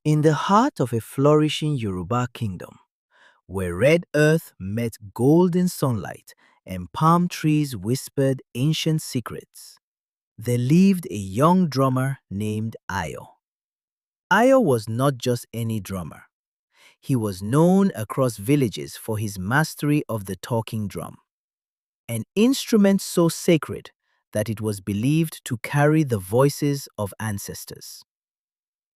In the heart of a flourishing Yoruba kingdom, where red earth met golden sunlight and palm trees whispered ancient secrets, there lived a young drummer named Ayo. Ayo was not just any drummer. He was known across villages for his mastery of the talking drum, an instrument so sacred that it was believed to carry the voices of ancestors.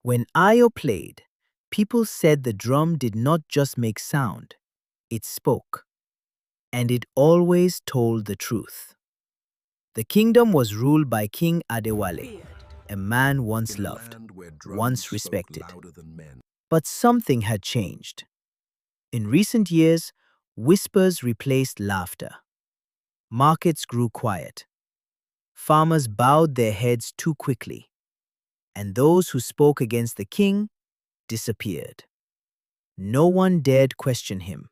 When Ayo played, people said the drum did not just make sound, it spoke, and it always told the truth. The kingdom was ruled by King Adewale, a man once loved, once respected. But something had changed. In recent years, whispers replaced laughter. Markets grew quiet. Farmers bowed their heads too quickly, and those who spoke against the king disappeared. No one dared question him,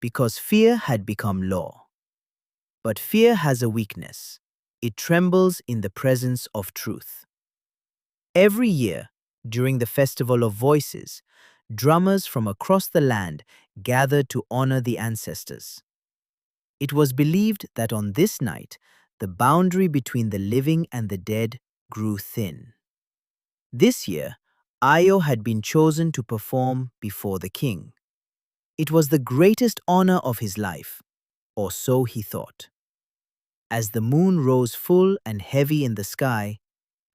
because fear had become law. But fear has a weakness. It trembles in the presence of truth. Every year, during the Festival of Voices, drummers from across the land gathered to honor the ancestors. It was believed that on this night, the boundary between the living and the dead grew thin. This year, Ayo had been chosen to perform before the king. It was the greatest honor of his life, or so he thought. As the moon rose full and heavy in the sky,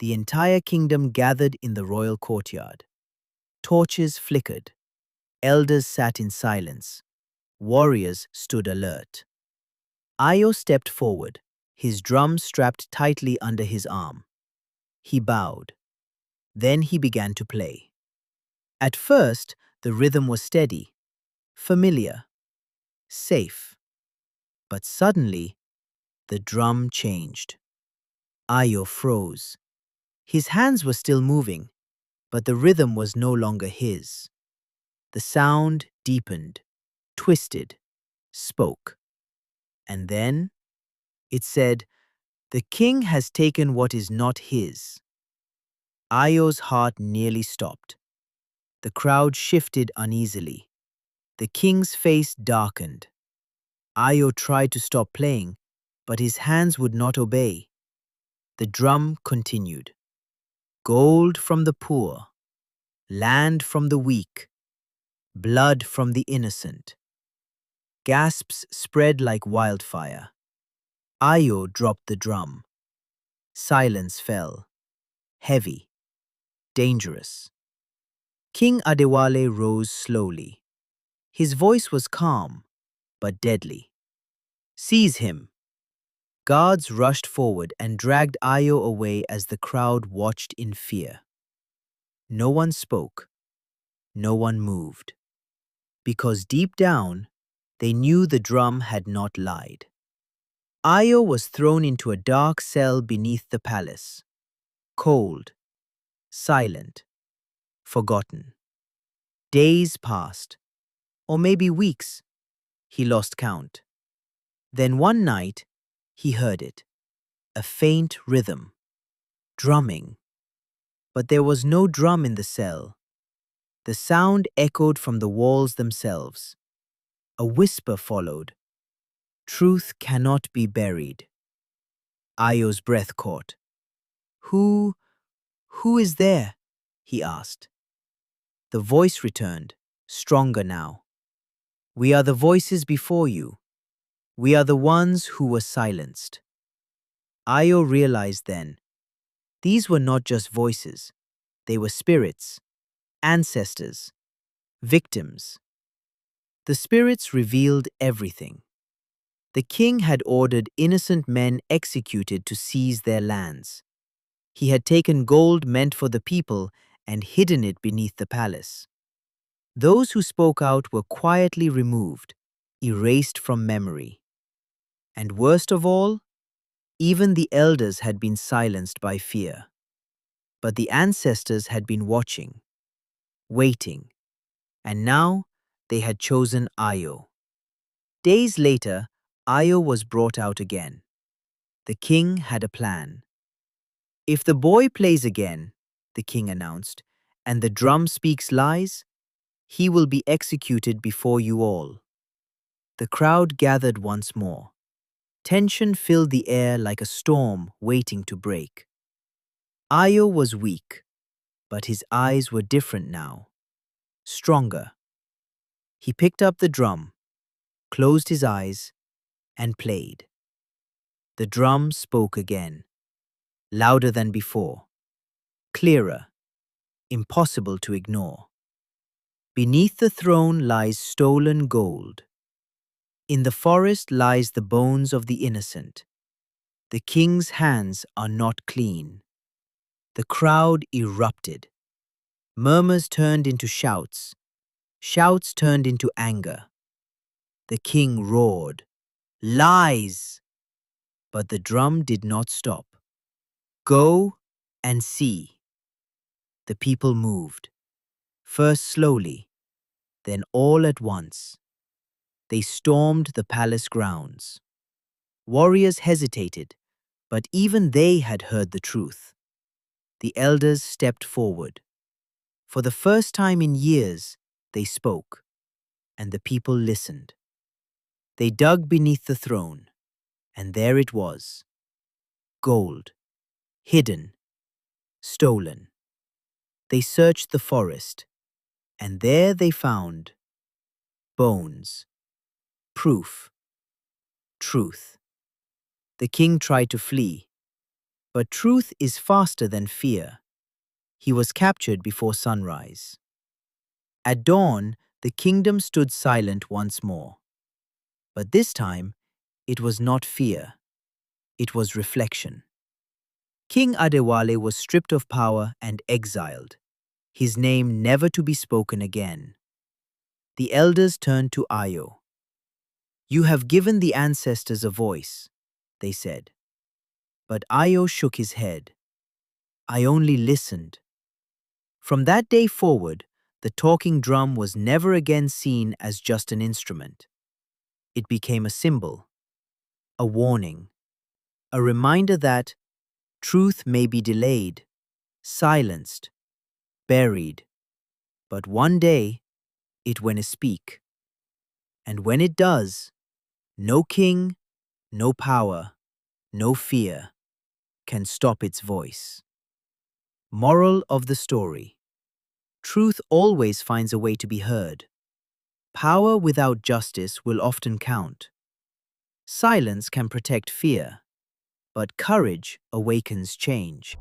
the entire kingdom gathered in the royal courtyard. Torches flickered. Elders sat in silence. Warriors stood alert. Ayo stepped forward, his drum strapped tightly under his arm. He bowed. Then he began to play. At first, the rhythm was steady, familiar, safe. But suddenly, the drum changed. Ayo froze. His hands were still moving, but the rhythm was no longer his. The sound deepened, twisted, spoke. And then it said, "The king has taken what is not his." Ayo's heart nearly stopped. The crowd shifted uneasily. The king's face darkened. Ayo tried to stop playing, but his hands would not obey. The drum continued. Gold from the poor, land from the weak, blood from the innocent. Gasps spread like wildfire. Ayo dropped the drum. Silence fell. Heavy, dangerous. King Adewale rose slowly. His voice was calm, but deadly. "Seize him!" Guards rushed forward and dragged Ayo away as the crowd watched in fear. No one spoke. No one moved. Because deep down, they knew the drum had not lied. Ayo was thrown into a dark cell beneath the palace. Cold, silent, forgotten. Days passed, or maybe weeks. He lost count. Then one night, he heard it. A faint rhythm. Drumming. But there was no drum in the cell. The sound echoed from the walls themselves. A whisper followed. Truth cannot be buried. Ayo's breath caught. Who is there? He asked. The voice returned, stronger now. We are the voices before you. We are the ones who were silenced. Ayo realized then, these were not just voices. They were spirits, ancestors, victims. The spirits revealed everything. The king had ordered innocent men executed to seize their lands. He had taken gold meant for the people and hidden it beneath the palace. Those who spoke out were quietly removed, erased from memory. And worst of all, even the elders had been silenced by fear. But the ancestors had been watching, waiting, and now they had chosen Ayo. Days later, Ayo was brought out again. The king had a plan. If the boy plays again, the king announced, and the drum speaks lies, he will be executed before you all. The crowd gathered once more. Tension filled the air like a storm waiting to break. Io was weak, but his eyes were different now, stronger. He picked up the drum, closed his eyes, and played. The drum spoke again, louder than before, clearer, impossible to ignore. Beneath the throne lies stolen gold. In the forest lies the bones of the innocent. The king's hands are not clean. The crowd erupted. Murmurs turned into shouts. Shouts turned into anger. The king roared, "Lies!" But the drum did not stop. "Go and see." The people moved, first slowly, then all at once. They stormed the palace grounds. Warriors hesitated, but even they had heard the truth. The elders stepped forward. For the first time in years, they spoke, and the people listened. They dug beneath the throne, and there it was. Gold, hidden, stolen. They searched the forest, and there they found bones, proof, truth. The king tried to flee, but truth is faster than fear. He was captured before sunrise. At dawn, the kingdom stood silent once more. But this time, it was not fear. It was reflection. King Adewale was stripped of power and exiled, his name never to be spoken again. The elders turned to Ayo. "You have given the ancestors a voice," they said. But Ayo shook his head. "I only listened." From that day forward, the talking drum was never again seen as just an instrument. It became a symbol, a warning, a reminder that truth may be delayed, silenced, buried, but one day it will speak. And when it does, no king, no power, no fear can stop its voice. Moral of the story: truth always finds a way to be heard. Power without justice will often count. Silence can protect fear, but courage awakens change.